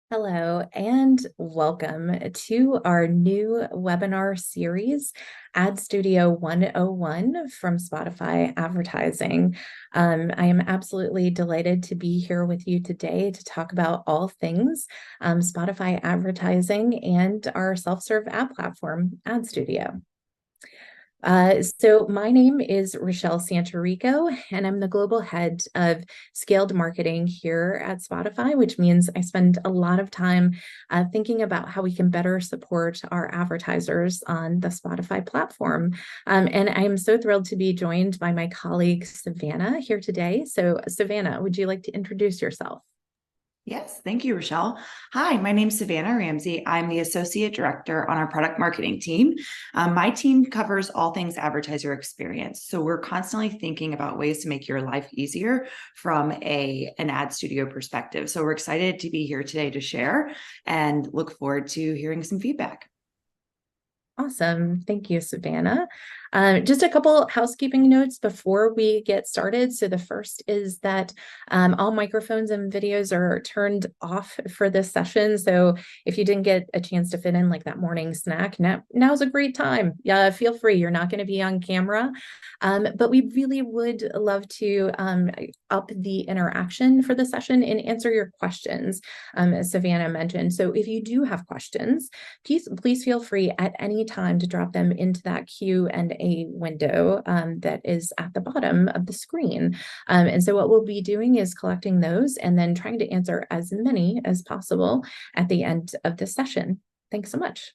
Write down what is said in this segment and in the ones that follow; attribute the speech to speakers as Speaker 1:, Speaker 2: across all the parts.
Speaker 1: Hello and welcome to our new webinar series, Ad Studio 101 from Spotify Advertising. I am absolutely delighted to be here with you today to talk about all things Spotify advertising and our self-serve ad platform, Ad Studio. So my name is Rochelle Santorico, and I'm the global head of scaled marketing here at Spotify, which means I spend a lot of time thinking about how we can better support our advertisers on the Spotify platform. And I'm so thrilled to be joined by my colleague, Savannah, here today. So Savannah, would you like to introduce yourself?
Speaker 2: Yes, thank you, Rochelle. Hi, my name's Savannah Ramsey. I'm the Associate Director on our product marketing team. My team covers all things advertiser experience. So we're constantly thinking about ways to make your life easier from an ad studio perspective. So we're excited to be here today to share and look forward to hearing some feedback.
Speaker 1: Awesome. Thank you, Savannah. Just a couple housekeeping notes before we get started. So the first is that all microphones and videos are turned off for this session. So if you didn't get a chance to fit in like that morning snack, now's a great time. Yeah, feel free. You're not going to be on camera. But we really would love to up the interaction for the session and answer your questions, as Savannah mentioned. So if you do have questions, please feel free at any time to drop them into that Q&A window that is at the bottom of the screen. And so what we'll be doing is collecting those and then trying to answer as many as possible at the end of the session. Thanks so much.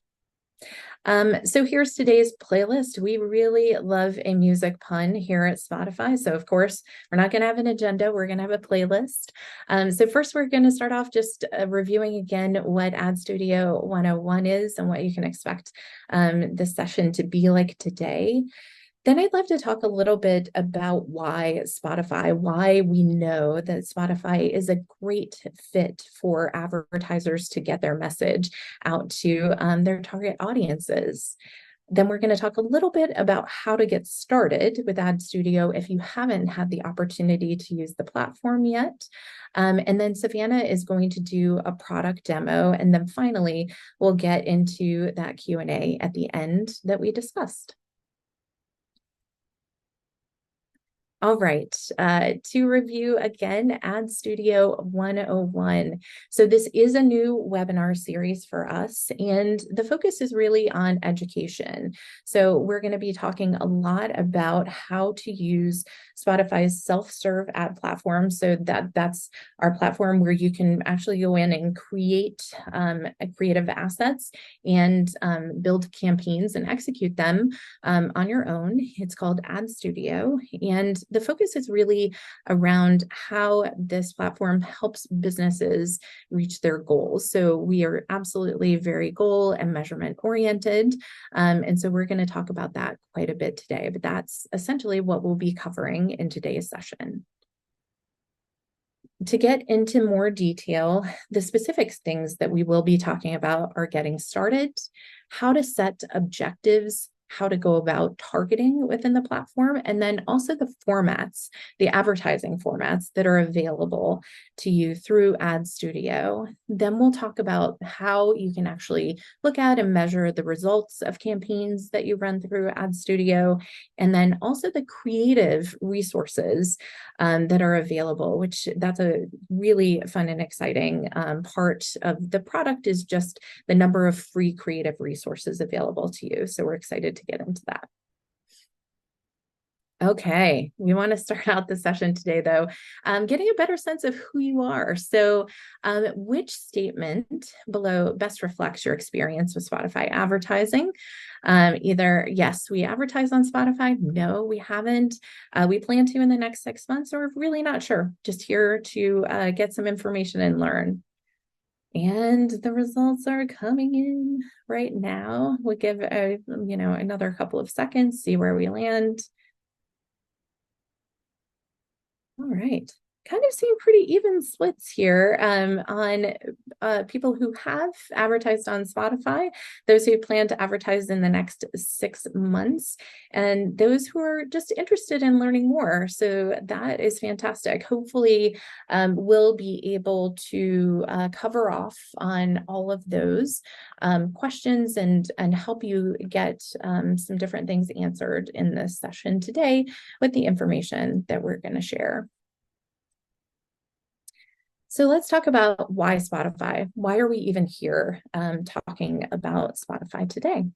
Speaker 1: So here's today's playlist. We really love a music pun here at Spotify. So of course, we're not going to have an agenda. We're going to have a playlist. So first, we're going to start off just reviewing again what Ad Studio 101 is and what you can expect this session to be like today. Then I'd love to talk a little bit about why we know that Spotify is a great fit for advertisers to get their message out to their target audiences. Then we're going to talk a little bit about how to get started with Ad Studio if you haven't had the opportunity to use the platform yet. And then Savannah is going to do a product demo. And then finally, we'll get into that Q&A at the end that we discussed. All right, to review again, Ad Studio 101. So this is a new webinar series for us, and the focus is really on education. So we're going to be talking a lot about how to use Spotify's self-serve ad platform. So that's our platform where you can actually go in and create creative assets and build campaigns and execute them on your own. It's called Ad Studio, and the focus is really around how this platform helps businesses reach their goals. So we are absolutely very goal and measurement oriented. And so we're going to talk about that quite a bit today, but that's essentially what we'll be covering in today's session. To get into more detail, the specific things that we will be talking about are getting started, how to set objectives, how to go about targeting within the platform, and then also the formats, the advertising formats that are available to you through Ad Studio. Then we'll talk about how you can actually look at and measure the results of campaigns that you run through Ad Studio, and then also the creative resources that are available, which that's a really fun and exciting part of the product is just the number of free creative resources available to you. So we're excited to get into that. Okay, we want to start out the session today, though, getting a better sense of who you are. So, which statement below best reflects your experience with Spotify advertising? Either, yes, we advertise on Spotify. No, we haven't. We plan to in the next 6 months, or really not sure. Just here to get some information and learn. And the results are coming in right now. We'll give another couple of seconds, see where we land. All right. kind of seeing pretty even splits here on people who have advertised on Spotify, those who plan to advertise in the next 6 months, and those who are just interested in learning more. So that is fantastic. Hopefully, we'll be able to cover off on all of those questions and help you get some different things answered in this session today with the information that we're going to share. So let's talk about why Spotify. Why are we even here talking about Spotify today?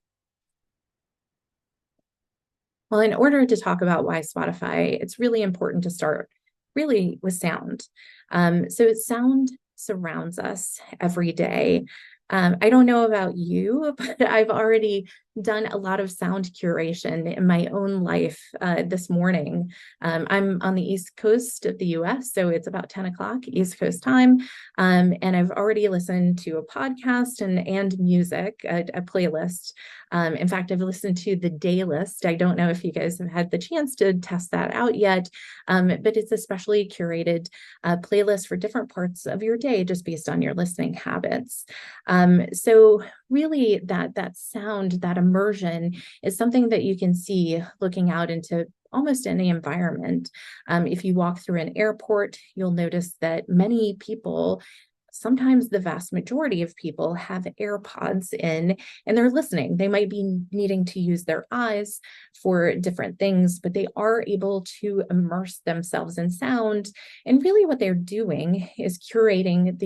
Speaker 1: Well, in order to talk about why Spotify, it's really important to start really with sound. So sound surrounds us every day. I don't know about you, but I've already done a lot of sound curation in my own life this morning. I'm on the East Coast of the US, so it's about 10 o'clock East Coast time. And I've already listened to a podcast and music, a playlist. In fact, I've listened to the Day List. I don't know if you guys have had the chance to test that out yet, but it's a specially curated playlist for different parts of your day just based on your listening habits. So really that sound, that immersion is something that you can see looking out into almost any environment. If you walk through an airport, you'll notice that many people, sometimes the vast majority of people, have AirPods in and they're listening. They might be needing to use their eyes for different things, but they are able to immerse themselves in sound. And really what they're doing is curating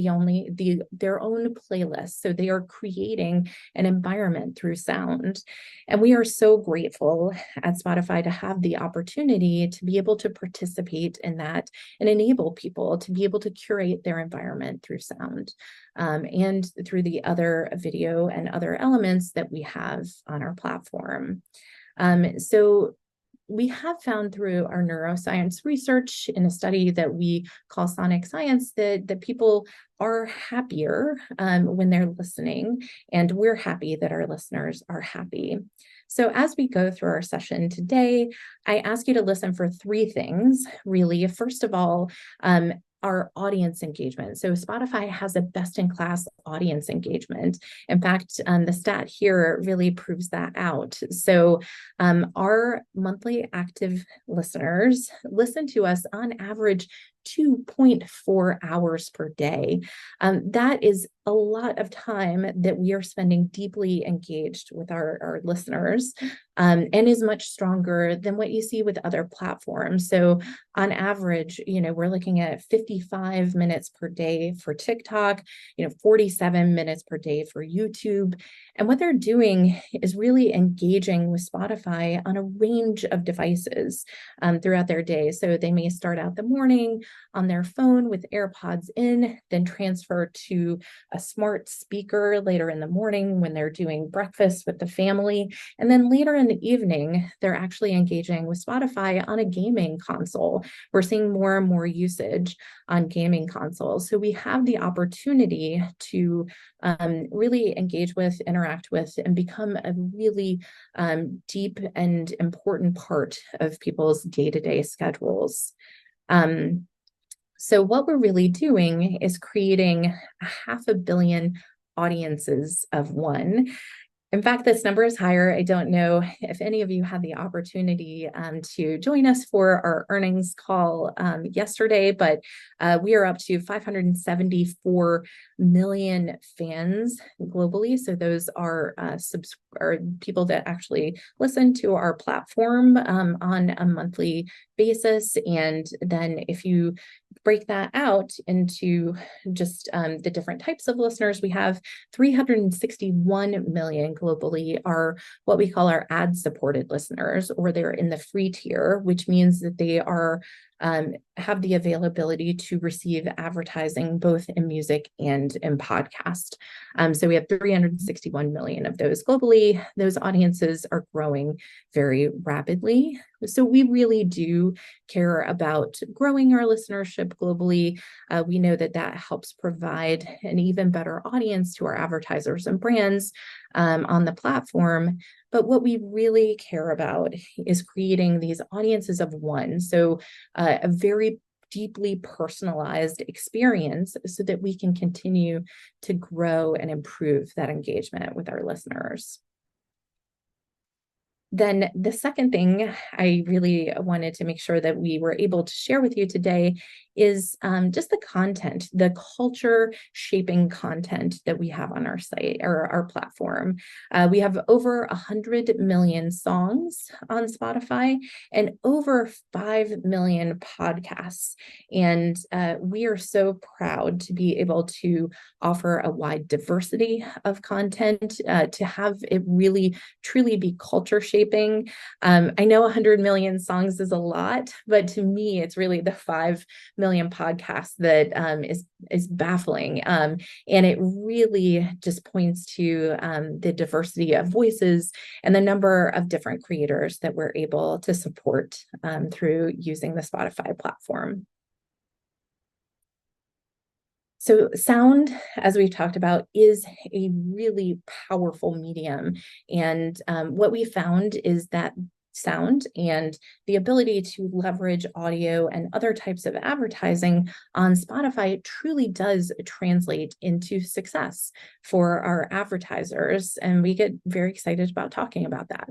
Speaker 1: their own playlist. So they are creating an environment through sound. And we are so grateful at Spotify to have the opportunity to be able to participate in that and enable people to be able to curate their environment through sound and through the other video and other elements that we have on our platform. So we have found through our neuroscience research in a study that we call Sonic Science that people are happier when they're listening, and we're happy that our listeners are happy. So as we go through our session today, I ask you to listen for three things, really. First of all, our audience engagement. So Spotify has a best-in-class audience engagement. In fact, the stat here really proves that out. So our monthly active listeners listen to us on average 2.4 hours per day. That is a lot of time that we are spending deeply engaged with our listeners, and is much stronger than what you see with other platforms. So on average, we're looking at 55 minutes per day for TikTok, 47 minutes per day for YouTube. And what they're doing is really engaging with Spotify on a range of devices throughout their day. So they may start out the morning on their phone with AirPods in, then transfer to a smart speaker later in the morning when they're doing breakfast with the family. And then later in the evening, they're actually engaging with Spotify on a gaming console. We're seeing more and more usage on gaming consoles. So we have the opportunity to really engage with, interact with, and become a really deep and important part of people's day-to-day schedules. So what we're really doing is creating 500 million audiences of one. In fact, this number is higher. I don't know if any of you had the opportunity to join us for our earnings call yesterday, but we are up to 574 million fans globally. So those are people that actually listen to our platform on a monthly basis. And then if you break that out into just the different types of listeners, we have 361 million globally are what we call our ad-supported listeners, or they're in the free tier, which means that they are have the availability to receive advertising both in music and in podcast. So we have 361 million of those globally. Those audiences are growing very rapidly. So we really do care about growing our listenership globally. We know that that helps provide an even better audience to our advertisers and brands on the platform. But what we really care about is creating these audiences of one. So a very deeply personalized experience so that we can continue to grow and improve that engagement with our listeners. Then the second thing I really wanted to make sure that we were able to share with you today is just the content, the culture shaping content that we have on our site or our platform. We have over 100 million songs on Spotify and over 5 million podcasts. And we are so proud to be able to offer a wide diversity of content, to have it really truly be culture shaping. I know 100 million songs is a lot, but to me, it's really the 5 million podcasts that is baffling. And it really just points to the diversity of voices and the number of different creators that we're able to support through using the Spotify platform. So sound, as we've talked about, is a really powerful medium. And what we found is that sound and the ability to leverage audio and other types of advertising on Spotify truly does translate into success for our advertisers. And we get very excited about talking about that.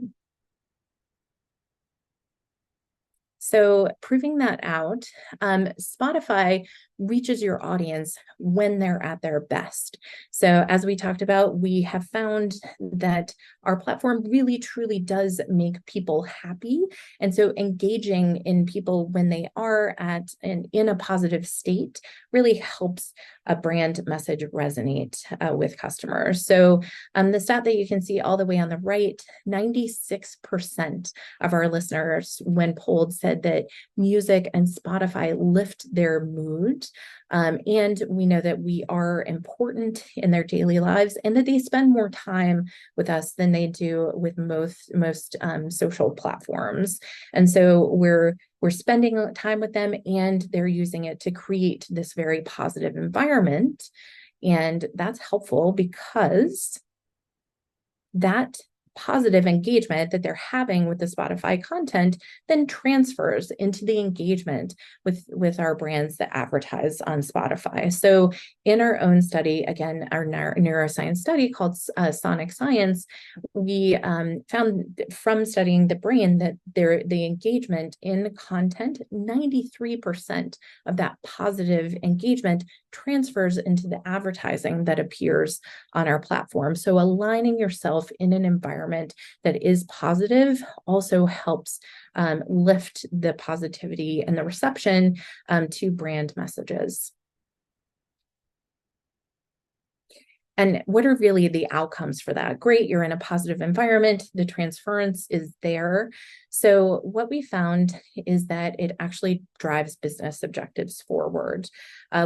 Speaker 1: So proving that out, Spotify reaches your audience when they're at their best. So as we talked about, we have found that our platform really truly does make people happy. And so engaging in people when they are in a positive state really helps a brand message resonate with customers. So the stat that you can see all the way on the right, 96% of our listeners, when polled, said that music and Spotify lift their mood. And we know that we are important in their daily lives and that they spend more time with us than they do with most social platforms. And so we're spending time with them and they're using it to create this very positive environment. And that's helpful because that positive engagement that they're having with the Spotify content then transfers into the engagement with our brands that advertise on Spotify. So in our own study, again, our neuroscience study called Sonic Science, we found from studying the brain that the engagement in content, 93% of that positive engagement transfers into the advertising that appears on our platform. So aligning yourself in an environment that is positive also helps lift the positivity and the reception to brand messages. And what are really the outcomes for that? Great, you're in a positive environment, the transference is there. So what we found is that it actually drives business objectives forward.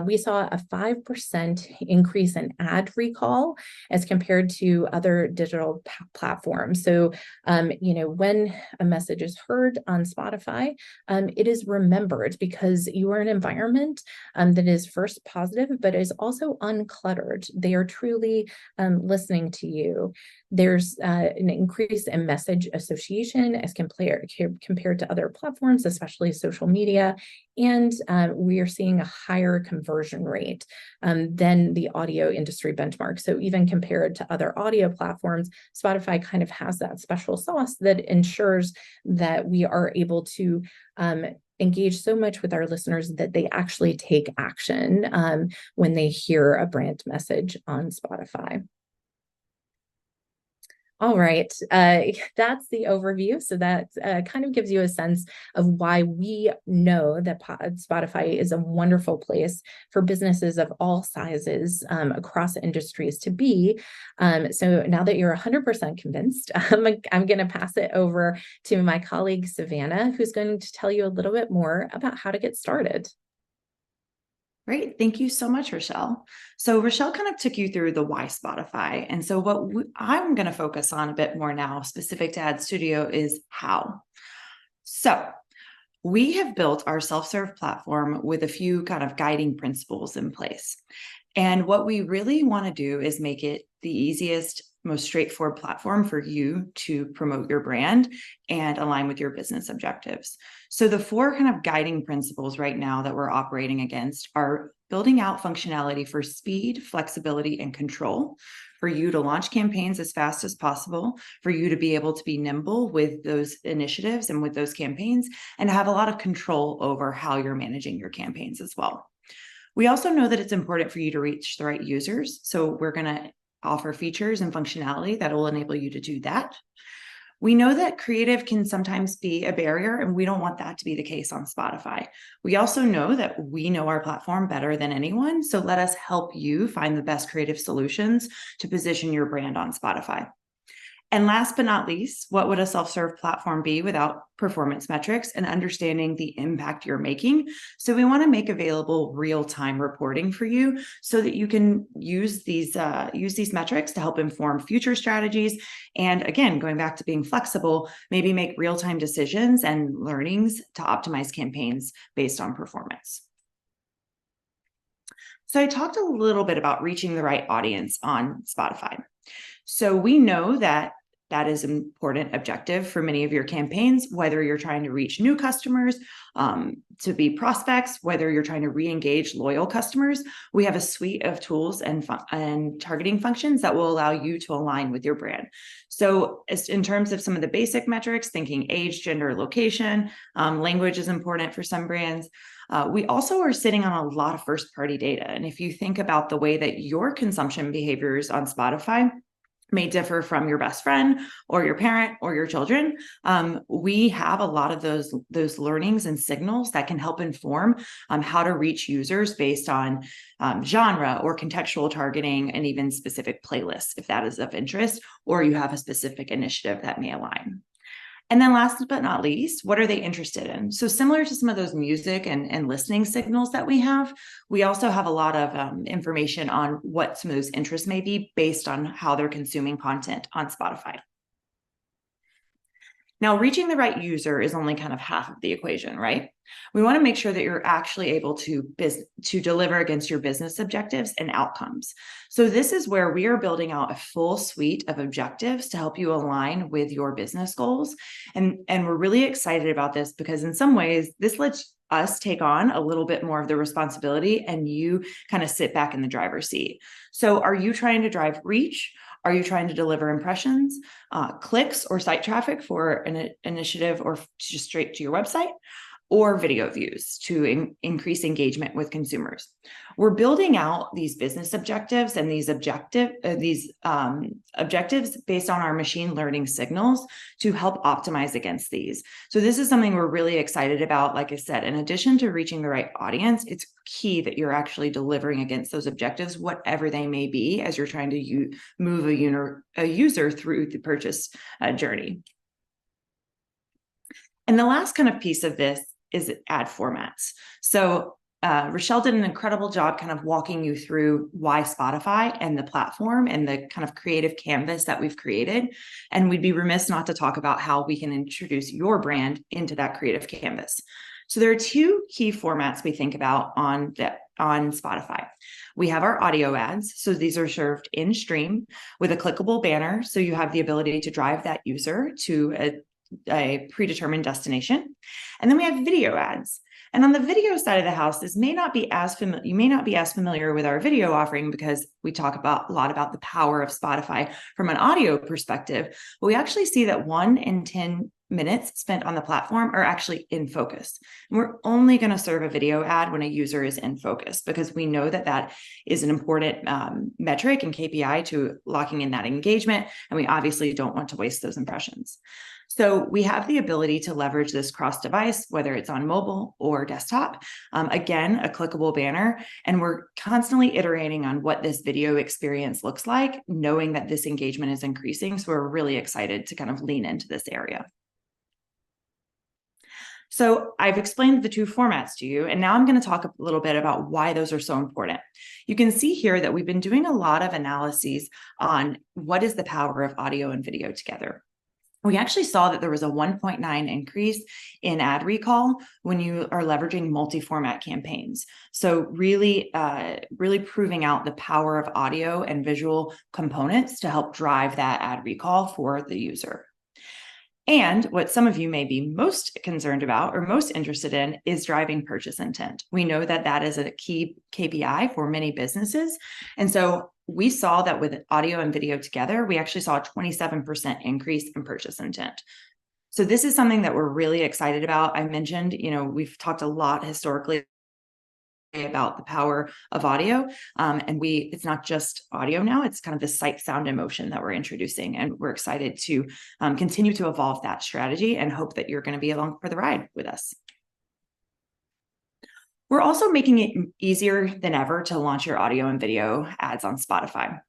Speaker 1: We saw a 5% increase in ad recall as compared to other digital platforms. So, when a message is heard on Spotify, it is remembered because you are an environment that is first positive, but is also uncluttered. They are truly listening to you. There's an increase in message association as compared to other platforms, especially social media. And we are seeing a higher conversion rate than the audio industry benchmark. So even compared to other audio platforms, Spotify kind of has that special sauce that ensures that we are able to engage so much with our listeners that they actually take action when they hear a brand message on Spotify. All right, that's the overview. So that kind of gives you a sense of why we know that Spotify is a wonderful place for businesses of all sizes across industries to be. So now that you're 100% convinced, I'm going to pass it over to my colleague, Savannah, who's going to tell you a little bit more about how to get started.
Speaker 2: Great. Thank you so much, Rochelle. So Rochelle kind of took you through the why Spotify. And so what I'm going to focus on a bit more now, specific to Ad Studio, is how. So we have built our self-serve platform with a few kind of guiding principles in place. And what we really want to do is make it the easiest, most straightforward platform for you to promote your brand and align with your business objectives. So the 4 kind of guiding principles right now that we're operating against are building out functionality for speed, flexibility, and control, for you to launch campaigns as fast as possible, for you to be able to be nimble with those initiatives and with those campaigns, and have a lot of control over how you're managing your campaigns as well. We also know that it's important for you to reach the right users. So we're going to offer features and functionality that will enable you to do that. We know that creative can sometimes be a barrier, and we don't want that to be the case on Spotify. We also know that we know our platform better than anyone, so let us help you find the best creative solutions to position your brand on Spotify. And last but not least, what would a self-serve platform be without performance metrics and understanding the impact you're making? So we want to make available real-time reporting for you so that you can use these metrics to help inform future strategies. And again, going back to being flexible, maybe make real-time decisions and learnings to optimize campaigns based on performance. So I talked a little bit about reaching the right audience on Spotify. So we know that is an important objective for many of your campaigns, whether you're trying to reach new customers, to be prospects, whether you're trying to re-engage loyal customers. We have a suite of tools and targeting functions that will allow you to align with your brand. So in terms of some of the basic metrics, thinking age, gender, location, language is important for some brands. We also are sitting on a lot of first-party data. And if you think about the way that your consumption behaviors on Spotify may differ from your best friend or your parent or your children, we have a lot of those learnings and signals that can help inform how to reach users based on genre or contextual targeting, and even specific playlists, if that is of interest, or you have a specific initiative that may align. And then last but not least, what are they interested in? So similar to some of those music and listening signals that we have, we also have a lot of information on what some of those interests may be based on how they're consuming content on Spotify. Now, reaching the right user is only kind of half of the equation, right? We want to make sure that you're actually able to deliver against your business objectives and outcomes. So this is where we are building out a full suite of objectives to help you align with your business goals. And we're really excited about this because in some ways, this lets us take on a little bit more of the responsibility and you kind of sit back in the driver's seat. So are you trying to drive reach? Are you trying to deliver impressions, clicks, or site traffic for an initiative, or just straight to your website, or video views to increase engagement with consumers? We're building out these business objectives and these objectives based on our machine learning signals to help optimize against these. So this is something we're really excited about. Like I said, in addition to reaching the right audience, it's key that you're actually delivering against those objectives, whatever they may be, as you're trying to move a user through the purchase journey. And the last kind of piece of this is ad formats. So Rochelle did an incredible job kind of walking you through why Spotify and the platform and the kind of creative canvas that we've created. And we'd be remiss not to talk about how we can introduce your brand into that creative canvas. So there are 2 key formats we think about on Spotify. We have our audio ads. So these are served in stream with a clickable banner. So you have the ability to drive that user to a predetermined destination. And then we have video ads. And on the video side of the house, this may not be as familiar. You may not be as familiar with our video offering because we talk a lot about the power of Spotify from an audio perspective. But we actually see that 1 in 10 minutes spent on the platform are actually in focus. And we're only going to serve a video ad when a user is in focus, because we know that that is an important metric and KPI to locking in that engagement. And we obviously don't want to waste those impressions. So we have the ability to leverage this cross-device, whether it's on mobile or desktop. Again, a clickable banner, and we're constantly iterating on what this video experience looks like, knowing that this engagement is increasing. So we're really excited to kind of lean into this area. So I've explained the 2 formats to you, and now I'm going to talk a little bit about why those are so important. You can see here that we've been doing a lot of analyses on what is the power of audio and video together. we actually saw that there was a 1.9 increase in ad recall when you are leveraging multi-format campaigns. So really proving out the power of audio and visual components to help drive that ad recall for the user. And what some of you may be most concerned about or most interested in is driving purchase intent. We know that that is a key KPI for many businesses. And so we saw that with audio and video together, we actually saw a 27% increase in purchase intent. So this is something that we're really excited about. I mentioned, we've talked a lot historically about the power of audio. And it's not just audio now, it's kind of the sight, sound, and motion that we're introducing. And we're excited to continue to evolve that strategy and hope that you're going to be along for the ride with us. We're also making it easier than ever to launch your audio and video ads on Spotify.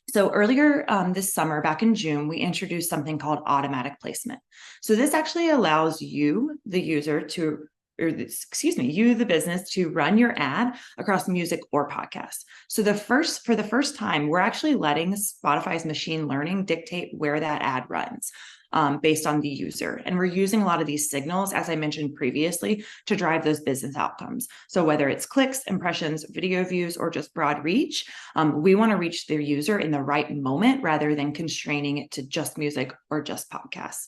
Speaker 2: So earlier this summer, back in June, we introduced something called automatic placement. So this actually allows you, the user, you, the business, to run your ad across music or podcasts. So for the first time, we're actually letting Spotify's machine learning dictate where that ad runs based on the user. And we're using a lot of these signals, as I mentioned previously, to drive those business outcomes. So whether it's clicks, impressions, video views, or just broad reach, we want to reach the user in the right moment rather than constraining it to just music or just podcasts.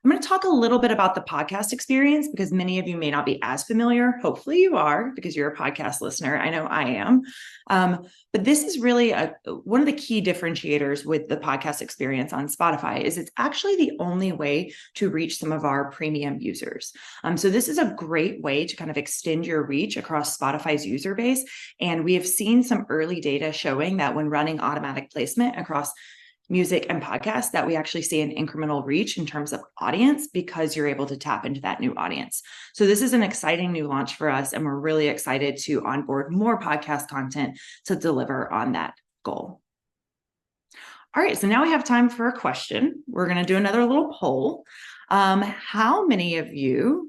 Speaker 2: I'm going to talk a little bit about the podcast experience because many of you may not be as familiar. Hopefully you are, because you're a podcast listener. I know I am. But this is really one of the key differentiators with the podcast experience on Spotify is it's actually the only way to reach some of our premium users. So this is a great way to kind of extend your reach across Spotify's user base. And we have seen some early data showing that when running automatic placement across music and podcasts, that we actually see an incremental reach in terms of audience because you're able to tap into that new audience. So this is an exciting new launch for us, and we're really excited to onboard more podcast content to deliver on that goal. All right, so now we have time for a question. We're going to do another little poll. How many of you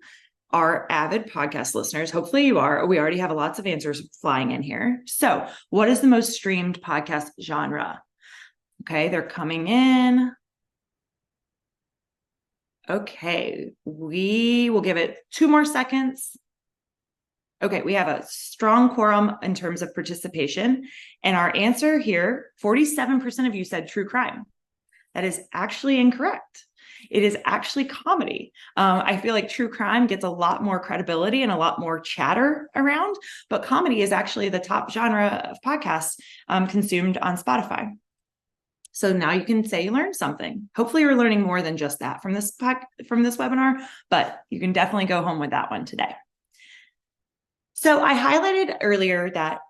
Speaker 2: are avid podcast listeners? Hopefully you are. We already have lots of answers flying in here. So what is the most streamed podcast genre? Okay, they're coming in. Okay, we will give it 2 more seconds. Okay, we have a strong quorum in terms of participation. And our answer here, 47% of you said true crime. That is actually incorrect. It is actually comedy. I feel like true crime gets a lot more credibility and a lot more chatter around, but comedy is actually the top genre of podcasts consumed on Spotify. So now you can say you learned something. Hopefully you're learning more than just that from this webinar, but you can definitely go home with that one today. So I highlighted earlier that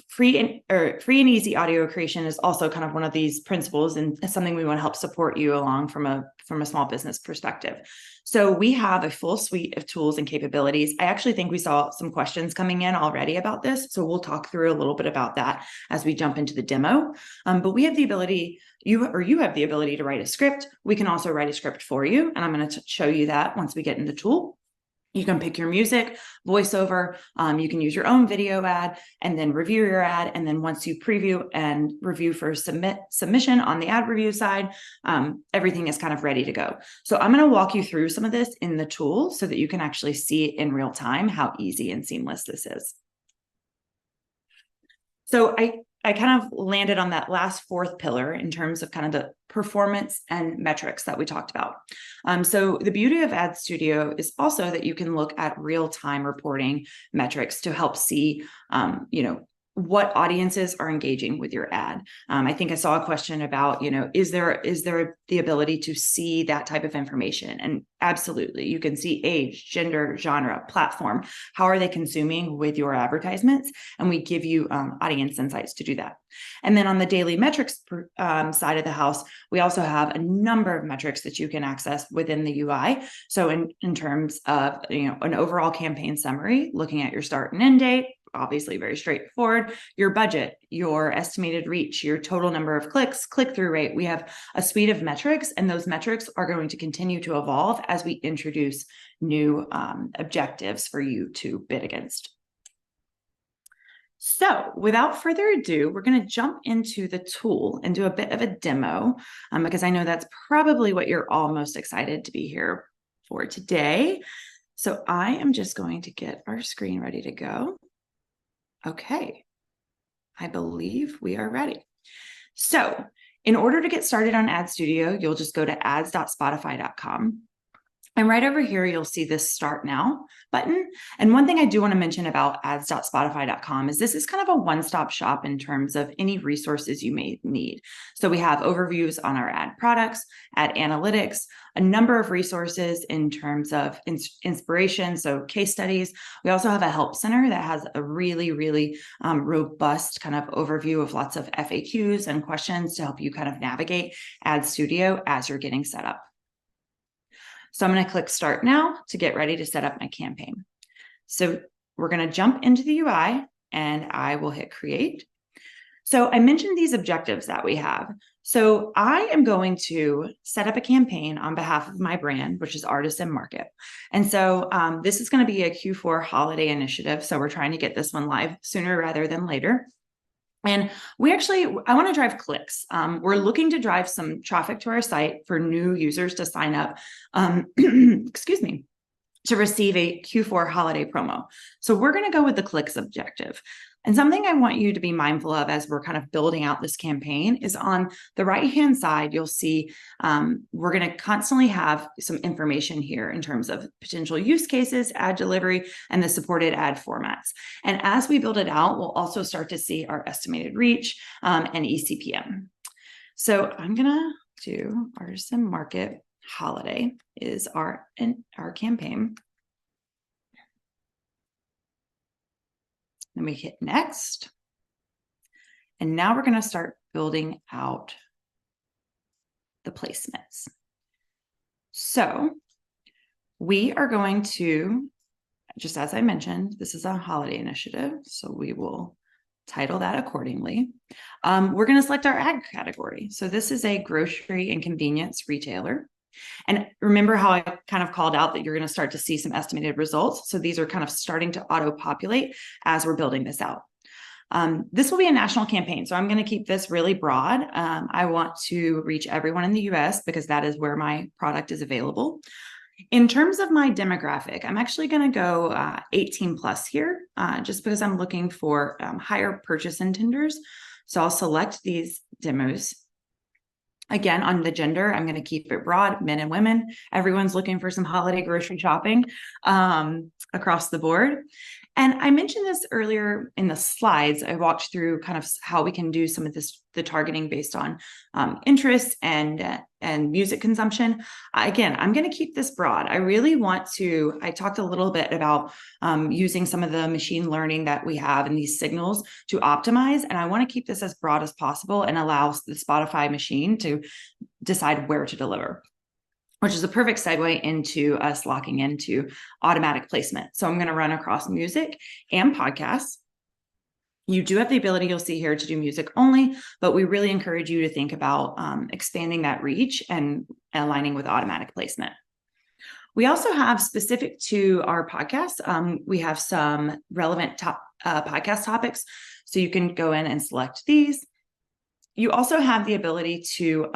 Speaker 2: free and easy audio creation is also kind of one of these principles and something we want to help support you along from a small business perspective. So we have a full suite of tools and capabilities. I actually think we saw some questions coming in already about this, so we'll talk through a little bit about that as we jump into the demo. But we have the ability, you have the ability to write a script. We can also write a script for you, and I'm going to show you that once we get in the tool. You can pick your music, voiceover, you can use your own video ad and then review your ad. And then once you preview and review for submission on the ad review side, everything is kind of ready to go. So I'm going to walk you through some of this in the tool so that you can actually see in real time how easy and seamless this is. So I kind of landed on that last 4th pillar in terms of kind of the performance and metrics that we talked about. So the beauty of Ad Studio is also that you can look at real-time reporting metrics to help see, what audiences are engaging with your ad. I think I saw a question about, is there the ability to see that type of information? And absolutely, you can see age, gender, genre, platform. How are they consuming with your advertisements? And we give you audience insights to do that. And then on the daily metrics side of the house, we also have a number of metrics that you can access within the UI. So in terms of an overall campaign summary, looking at your start and end date, obviously very straightforward, your budget, your estimated reach, your total number of clicks, click-through rate. We have a suite of metrics, and those metrics are going to continue to evolve as we introduce new objectives for you to bid against. So without further ado, we're going to jump into the tool and do a bit of a demo because I know that's probably what you're all most excited to be here for today. So I am just going to get our screen ready to go. Okay, I believe we are ready. So in order to get started on Ad Studio, you'll just go to ads.spotify.com. And right over here, you'll see this Start Now button. And one thing I do want to mention about ads.spotify.com is this is kind of a one-stop shop in terms of any resources you may need. So we have overviews on our ad products, ad analytics, a number of resources in terms of inspiration, so case studies. We also have a help center that has a really robust kind of overview of lots of FAQs and questions to help you kind of navigate Ad Studio as you're getting set up. So I'm going to click Start Now to get ready to set up my campaign. So we're going to jump into the UI and I will hit Create. So I mentioned these objectives that we have. So I am going to set up a campaign on behalf of my brand, which is Artisan Market. And so this is going to be a Q4 holiday initiative. So we're trying to get this one live sooner rather than later. And I want to drive clicks. We're looking to drive some traffic to our site for new users to sign up, excuse me, to receive a Q4 holiday promo. So we're going to go with the clicks objective. And something I want you to be mindful of as we're kind of building out this campaign is on the right-hand side, you'll see we're going to constantly have some information here in terms of potential use cases, ad delivery, and the supported ad formats. And as we build it out, we'll also start to see our estimated reach and eCPM. So I'm going to do Artisan Market Holiday is our campaign. Then we hit next. And now we're going to start building out the placements. So we are going to, just as I mentioned, this is a holiday initiative. So we will title that accordingly. We're going to select our ad category. So this is a grocery and convenience retailer. And remember how I kind of called out that you're going to start to see some estimated results. So these are kind of starting to auto-populate as we're building this out. This will be a national campaign. So I'm going to keep this really broad. I want to reach everyone in the US because that is where my product is available. In terms of my demographic, I'm actually going to go 18 plus here, just because I'm looking for higher purchase intenders. So I'll select these demos. Again, on the gender, I'm going to keep it broad, men and women. Everyone's looking for some holiday grocery shopping across the board. And I mentioned this earlier in the slides. I walked through kind of how we can do some of this, the targeting based on interests and music consumption. Again, I'm going to keep this broad. I really want to, I talked a little bit about using some of the machine learning that we have in these signals to optimize. And I want to keep this as broad as possible and allow the Spotify machine to decide where to deliver, which is a perfect segue into us locking into automatic placement. So I'm going to run across music and podcasts. You do have the ability, you'll see here, to do music only, but we really encourage you to think about expanding that reach and aligning with automatic placement. We also have, specific to our podcast, we have some relevant podcast topics. So you can go in and select these. You also have the ability to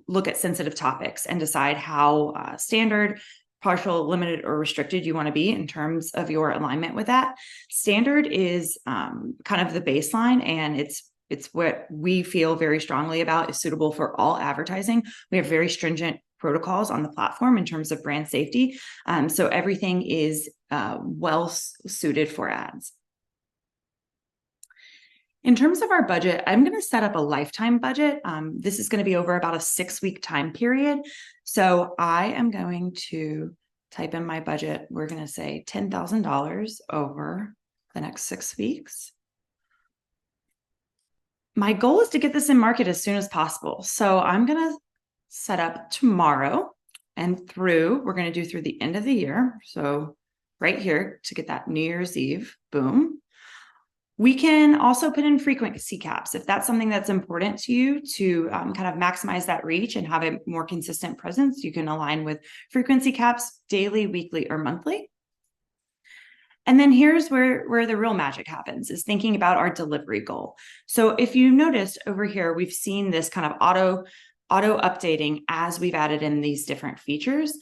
Speaker 2: look at sensitive topics and decide how standard, partial, limited, or restricted you want to be in terms of your alignment with that. Standard is kind of the baseline, and it's what we feel very strongly about is suitable for all advertising. We have very stringent protocols on the platform in terms of brand safety. So everything is well suited for ads. In terms of our budget, I'm going to set up a lifetime budget. This is going to be over about a 6-week time period. So I am going to type in my budget. We're going to say $10,000 over the next 6 weeks. My goal is to get this in market as soon as possible. So I'm going to set up tomorrow and through, we're going to do through the end of the year. So right here to get that New Year's Eve, boom. We can also put in frequency caps if that's something that's important to you to kind of maximize that reach and have a more consistent presence. You can align with frequency caps daily, weekly, or monthly. And then here's where the real magic happens, is thinking about our delivery goal. So if you noticed over here, we've seen this kind of auto updating as we've added in these different features.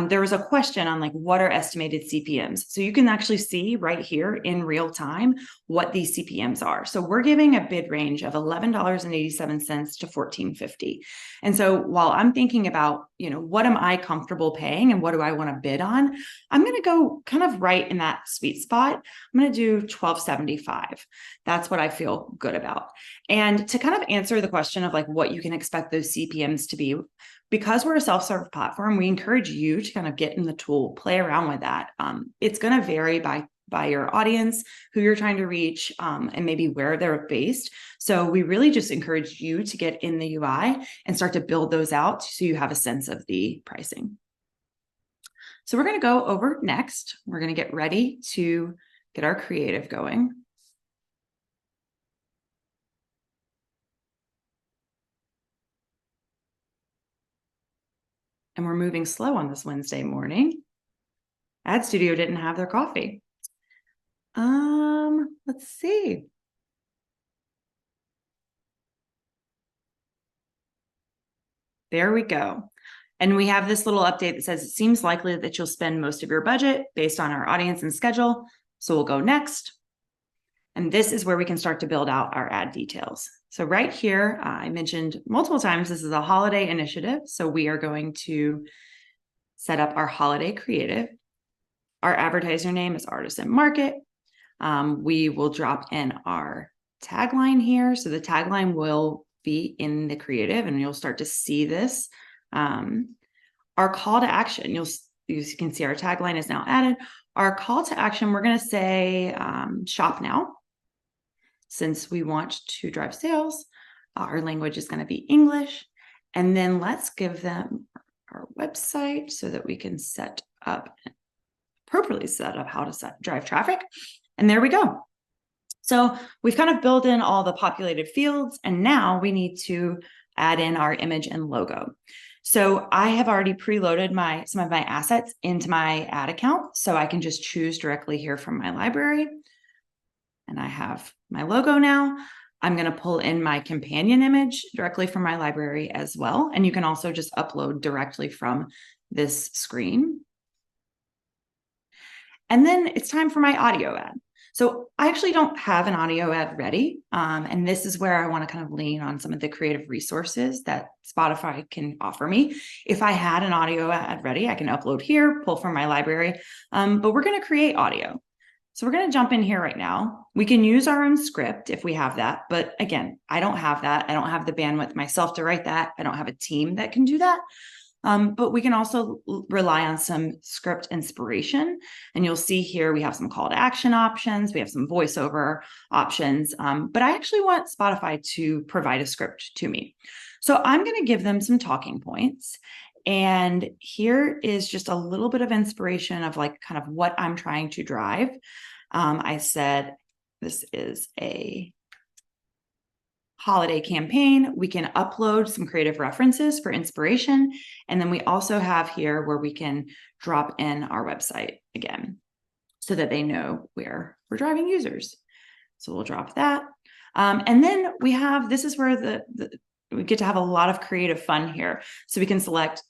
Speaker 2: There was a question on like, what are estimated CPMs? So you can actually see right here in real time what these CPMs are. So we're giving a bid range of $11.87 to $14.50. And so while I'm thinking about, what am I comfortable paying and what do I want to bid on, I'm going to go kind of right in that sweet spot. I'm going to do $12.75. That's what I feel good about. And to kind of answer the question of like what you can expect those CPMs to be, because we're a self-serve platform, we encourage you to kind of get in the tool, play around with that. It's going to vary by your audience, who you're trying to reach, and maybe where they're based. So we really just encourage you to get in the UI and start to build those out so you have a sense of the pricing. So we're going to go over next. We're going to get ready to get our creative going. And we're moving slow on this Wednesday morning. Ad Studio didn't have their coffee. Let's see. There we go. And we have this little update that says, it seems likely that you'll spend most of your budget based on our audience and schedule. So we'll go next. And this is where we can start to build out our ad details. So right here, I mentioned multiple times, this is a holiday initiative. So we are going to set up our holiday creative. Our advertiser name is Artisan Market. We will drop in our tagline here. So the tagline will be in the creative and you'll start to see this. Our call to action, you can see our tagline is now added. Our call to action, we're going to say shop now. Since we want to drive sales, our language is going to be English. And then let's give them our website so that we can appropriately set up how to drive traffic. And there we go. So we've kind of built in all the populated fields, and now we need to add in our image and logo. So I have already preloaded some of my assets into my ad account, so I can just choose directly here from my library. And I have my logo now. I'm going to pull in my companion image directly from my library as well. And you can also just upload directly from this screen. And then it's time for my audio ad. So I actually don't have an audio ad ready. And this is where I want to kind of lean on some of the creative resources that Spotify can offer me. If I had an audio ad ready, I can upload here, pull from my library, but we're going to create audio. So we're going to jump in here right now. We can use our own script if we have that. But again, I don't have that. I don't have the bandwidth myself to write that. I don't have a team that can do that. But we can also rely on some script inspiration. And you'll see here we have some call to action options. We have some voiceover options. But I actually want Spotify to provide a script to me. So I'm going to give them some talking points. And here is just a little bit of inspiration of like kind of what I'm trying to drive. I said, this is a holiday campaign. We can upload some creative references for inspiration. And then we also have here where we can drop in our website again, so that they know where we're driving users. So we'll drop that. And then we have, this is where we get to have a lot of creative fun here. So we can select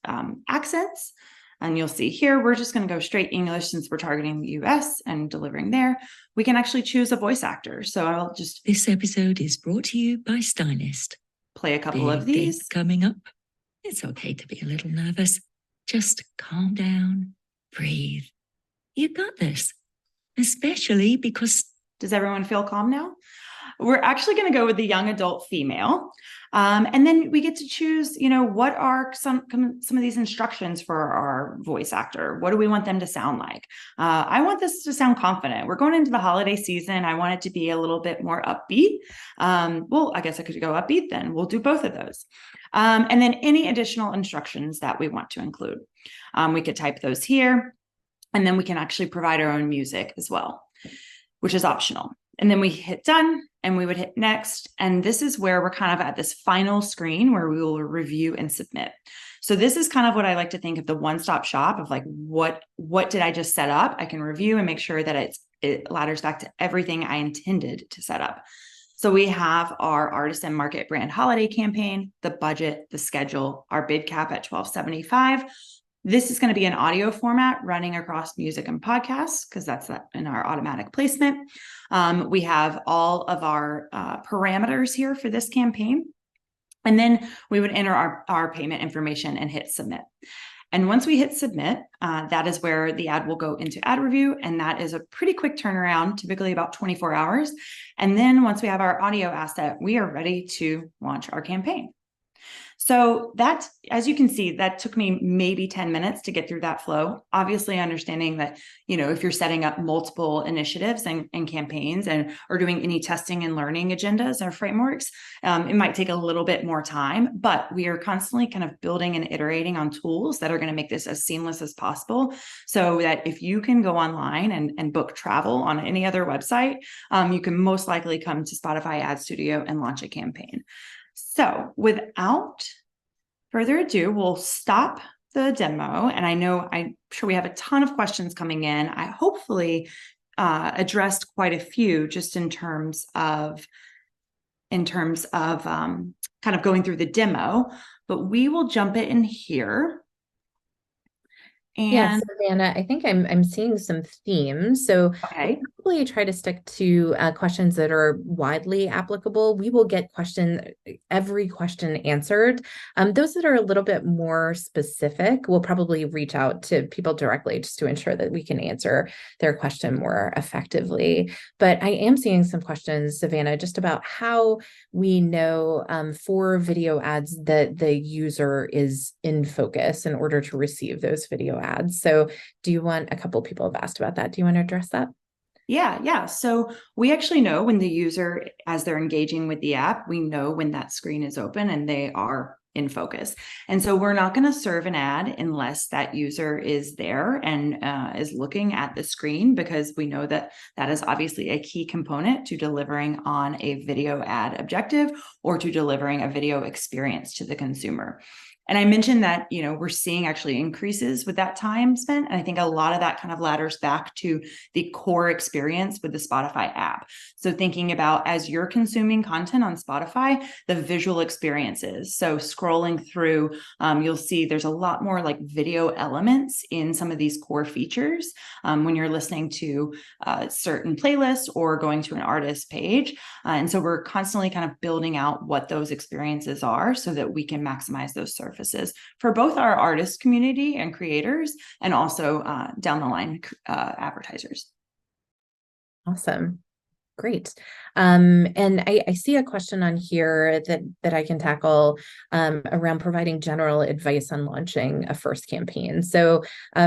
Speaker 2: accents, and you'll see here, we're just going to go straight English since we're targeting the US and delivering there. We can actually choose a voice actor. So I'll just...
Speaker 3: This episode is brought to you by Stylist.
Speaker 2: Play a couple of these.
Speaker 3: Coming up. It's okay to be a little nervous. Just calm down, breathe. You got this. Especially because...
Speaker 2: Does everyone feel calm now? We're actually going to go with the young adult female. And then we get to choose, what are some of these instructions for our voice actor? What do we want them to sound like? I want this to sound confident. We're going into the holiday season. I want it to be a little bit more upbeat. Well, I guess I could go upbeat then. We'll do both of those. And then any additional instructions that we want to include. We could type those here, and then we can actually provide our own music as well, which is optional. And then we hit done, and we would hit next. And this is where we're kind of at this final screen where we will review and submit. So this is kind of what I like to think of the one-stop shop of like, what did I just set up? I can review and make sure that it's it ladders back to everything I intended to set up. So we have our artist and market brand holiday campaign, the budget, the schedule, our bid cap at $12.75. This is going to be an audio format running across music and podcasts because that's in our automatic placement. We have all of our parameters here for this campaign. And then we would enter our payment information and hit submit. And once we hit submit, that is where the ad will go into ad review. And that is a pretty quick turnaround, typically about 24 hours. And then once we have our audio asset, we are ready to launch our campaign. So that, as you can see, that took me maybe 10 minutes to get through that flow. Obviously, understanding that, if you're setting up multiple initiatives and campaigns or doing any testing and learning agendas or frameworks, it might take a little bit more time, but we are constantly kind of building and iterating on tools that are going to make this as seamless as possible. So that if you can go online and book travel on any other website, you can most likely come to Spotify Ad Studio and launch a campaign. So without further ado, we'll stop the demo. And I'm sure we have a ton of questions coming in. I hopefully addressed quite a few just in terms of kind of going through the demo, but we will jump it in here.
Speaker 1: Yes, Savannah, I think I'm seeing some themes. So
Speaker 2: Okay.
Speaker 1: we'll probably try to stick to questions that are widely applicable. We will get every question answered. Those that are a little bit more specific, we'll probably reach out to people directly just to ensure that we can answer their question more effectively. But I am seeing some questions, Savannah, just about how we know for video ads that the user is in focus in order to receive those video ads. So a couple people have asked about that. Do you want to address that?
Speaker 2: Yeah. So we actually know when the user, as they're engaging with the app, we know when that screen is open and they are in focus. And so we're not going to serve an ad unless that user is there and is looking at the screen, because we know that that is obviously a key component to delivering on a video ad objective or to delivering a video experience to the consumer. And I mentioned that, we're seeing actually increases with that time spent. And I think a lot of that kind of ladders back to the core experience with the Spotify app. So thinking about, as you're consuming content on Spotify, the visual experiences. So scrolling through, you'll see there's a lot more like video elements in some of these core features when you're listening to certain playlists or going to an artist page. And so we're constantly kind of building out what those experiences are so that we can maximize those services for both our artist community and creators, and also down the line advertisers.
Speaker 1: Awesome. Great. And I see a question on here that I can tackle around providing general advice on launching a first campaign. So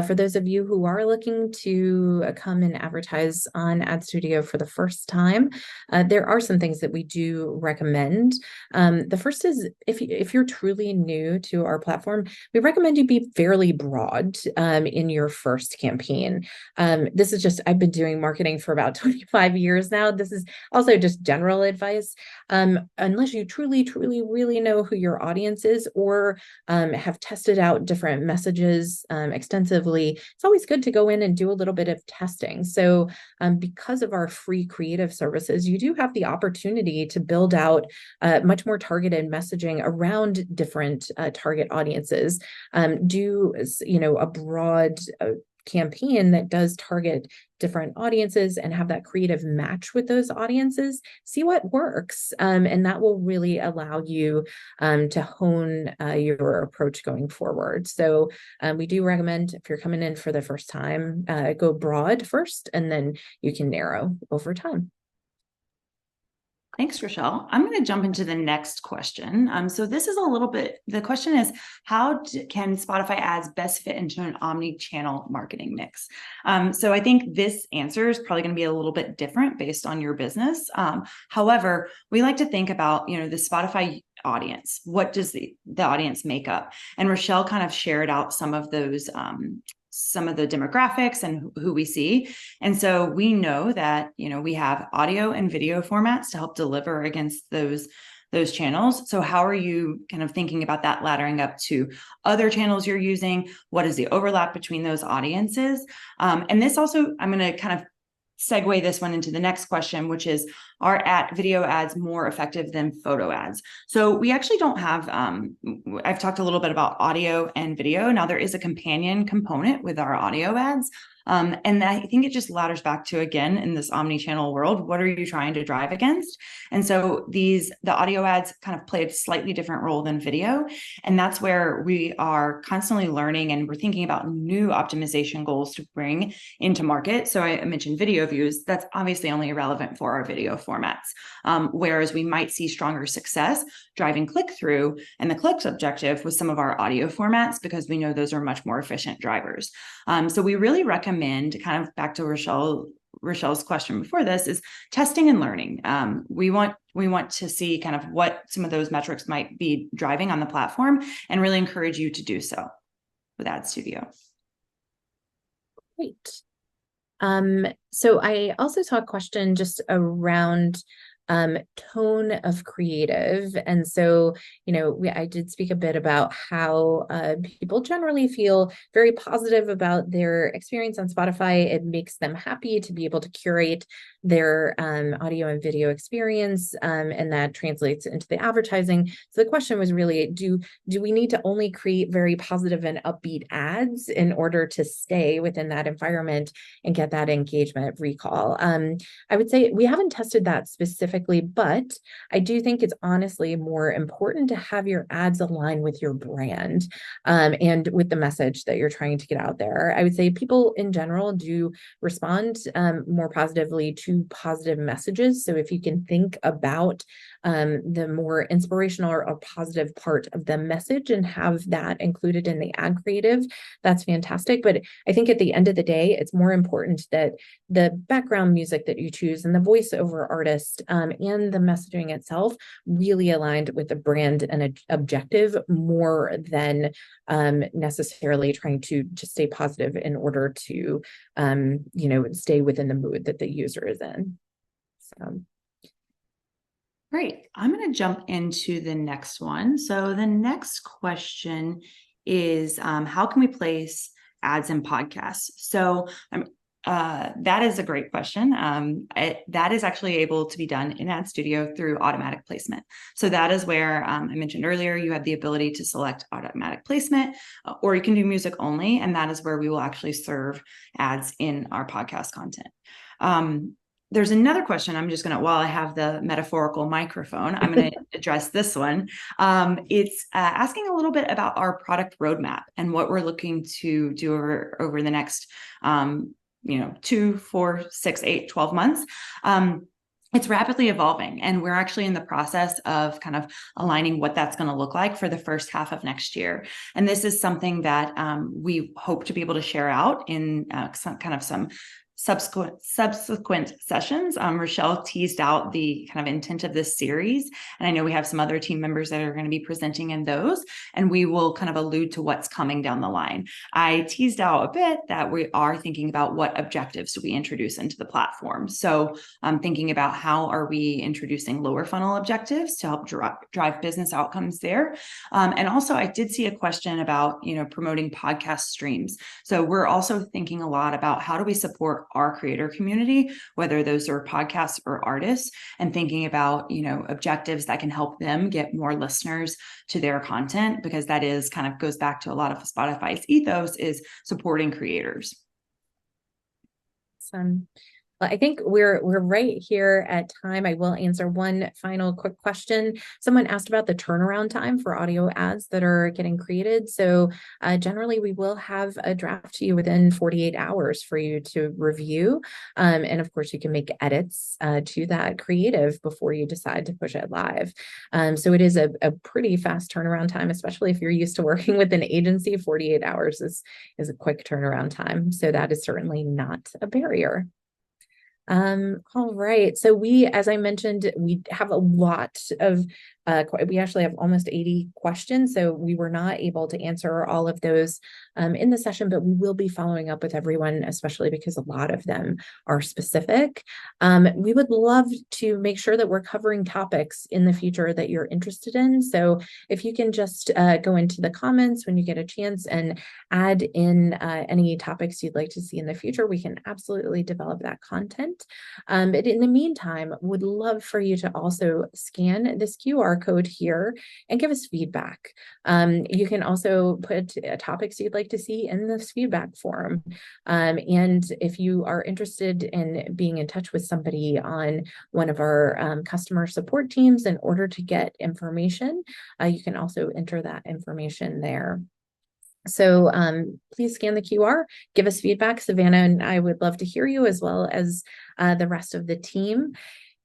Speaker 1: for those of you who are looking to come and advertise on Ad Studio for the first time, there are some things that we do recommend. The first is if you're truly new to our platform, we recommend you be fairly broad in your first campaign. This is just, I've been doing marketing for about 25 years now. This is also just general advice. Unless you truly, really know who your audience is or have tested out different messages extensively, it's always good to go in and do a little bit of testing. So because of our free creative services, you do have the opportunity to build out much more targeted messaging around different target audiences. Do a broad campaign that does target different audiences and have that creative match with those audiences, see what works. And that will really allow you to hone your approach going forward. So we do recommend, if you're coming in for the first time, go broad first, and then you can narrow over time.
Speaker 2: Thanks, Rochelle. I'm going to jump into the next question. So this is the question is, how can Spotify ads best fit into an omni-channel marketing mix? So I think this answer is probably going to be a little bit different based on your business. However, we like to think about, the Spotify audience. What does the audience make up? And Rochelle kind of shared out some of those some of the demographics and who we see. And so we know that, we have audio and video formats to help deliver against those channels. So how are you kind of thinking about that laddering up to other channels you're using? What is the overlap between those audiences? And this also, I'm going to kind of segue this one into the next question, which is, are video ads more effective than photo ads? So we actually don't have, I've talked a little bit about audio and video. Now there is a companion component with our audio ads. And I think it just ladders back to, again, in this omni-channel world, what are you trying to drive against? And so the audio ads kind of play a slightly different role than video. And that's where we are constantly learning, and we're thinking about new optimization goals to bring into market. So I mentioned video views. That's obviously only relevant for our video formats. Whereas we might see stronger success driving click-through and the clicks objective with some of our audio formats, because we know those are much more efficient drivers. So we really recommend, kind of back to Rochelle's question before this, is testing and learning. We want to see kind of what some of those metrics might be driving on the platform, and really encourage you to do so with Ad Studio.
Speaker 1: Great. So I also saw a question just around tone of creative. And so, I did speak a bit about how people generally feel very positive about their experience on Spotify. It makes them happy to be able to curate their audio and video experience, and that translates into the advertising. So the question was really, do we need to only create very positive and upbeat ads in order to stay within that environment and get that engagement recall? I would say we haven't tested that specifically, but I do think it's honestly more important to have your ads align with your brand, and with the message that you're trying to get out there. I would say people in general do respond more positively to positive messages. So if you can think about the more inspirational or positive part of the message and have that included in the ad creative, that's fantastic. But I think at the end of the day, it's more important that the background music that you choose and the voiceover artist and the messaging itself really aligned with the brand and objective, more than necessarily trying to just stay positive in order to stay within the mood that the user is in. So
Speaker 2: great. I'm going to jump into the next one. So the next question is, how can we place ads in podcasts? So that is a great question. That is actually able to be done in Ad Studio through automatic placement. So that is where I mentioned earlier, you have the ability to select automatic placement, or you can do music only. And that is where we will actually serve ads in our podcast content. There's another question. I'm just going to, while I have the metaphorical microphone, I'm going to address this one. It's asking a little bit about our product roadmap and what we're looking to do over the next 2, 4, 6, 8, 12 months. It's rapidly evolving, and we're actually in the process of kind of aligning what that's going to look like for the first half of next year. And this is something that we hope to be able to share out in some subsequent sessions. Rochelle teased out the kind of intent of this series, and I know we have some other team members that are going to be presenting in those, and we will kind of allude to what's coming down the line. I teased out a bit that we are thinking about what objectives do we introduce into the platform. So I'm thinking about how are we introducing lower funnel objectives to help drive business outcomes there. And also I did see a question about, promoting podcast streams. So we're also thinking a lot about how do we support our creator community, whether those are podcasts or artists, and thinking about, objectives that can help them get more listeners to their content, because that is kind of goes back to a lot of Spotify's ethos is supporting creators.
Speaker 1: Awesome. Well, I think we're right here at time. I will answer one final quick question. Someone asked about the turnaround time for audio ads that are getting created. So generally, we will have a draft to you within 48 hours for you to review. And of course, you can make edits to that creative before you decide to push it live. So it is a pretty fast turnaround time, especially if you're used to working with an agency. 48 hours is a quick turnaround time. So that is certainly not a barrier. All right. So as I mentioned, we have a lot of we actually have almost 80 questions, so we were not able to answer all of those in the session, but we will be following up with everyone, especially because a lot of them are specific. We would love to make sure that we're covering topics in the future that you're interested in. So if you can just go into the comments when you get a chance and add in any topics you'd like to see in the future, we can absolutely develop that content. But in the meantime, would love for you to also scan this QR code here and give us feedback. You can also put topics you'd like to see in this feedback form. And if you are interested in being in touch with somebody on one of our customer support teams in order to get information, you can also enter that information there. So please scan the QR, give us feedback. Savannah and I would love to hear you, as well as the rest of the team.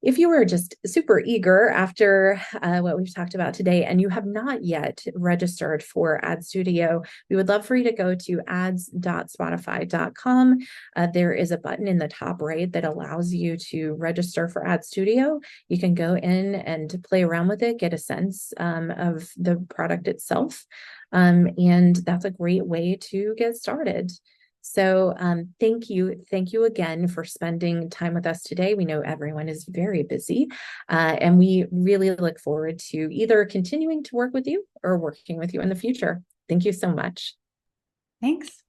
Speaker 1: If you are just super eager after what we've talked about today and you have not yet registered for AdStudio, we would love for you to go to ads.spotify.com. There is a button in the top right that allows you to register for AdStudio. You can go in and play around with it, get a sense of the product itself. And that's a great way to get started. So thank you again for spending time with us today. We know everyone is very busy, and we really look forward to either continuing to work with you or working with you in the future. Thank you so much.
Speaker 2: Thanks.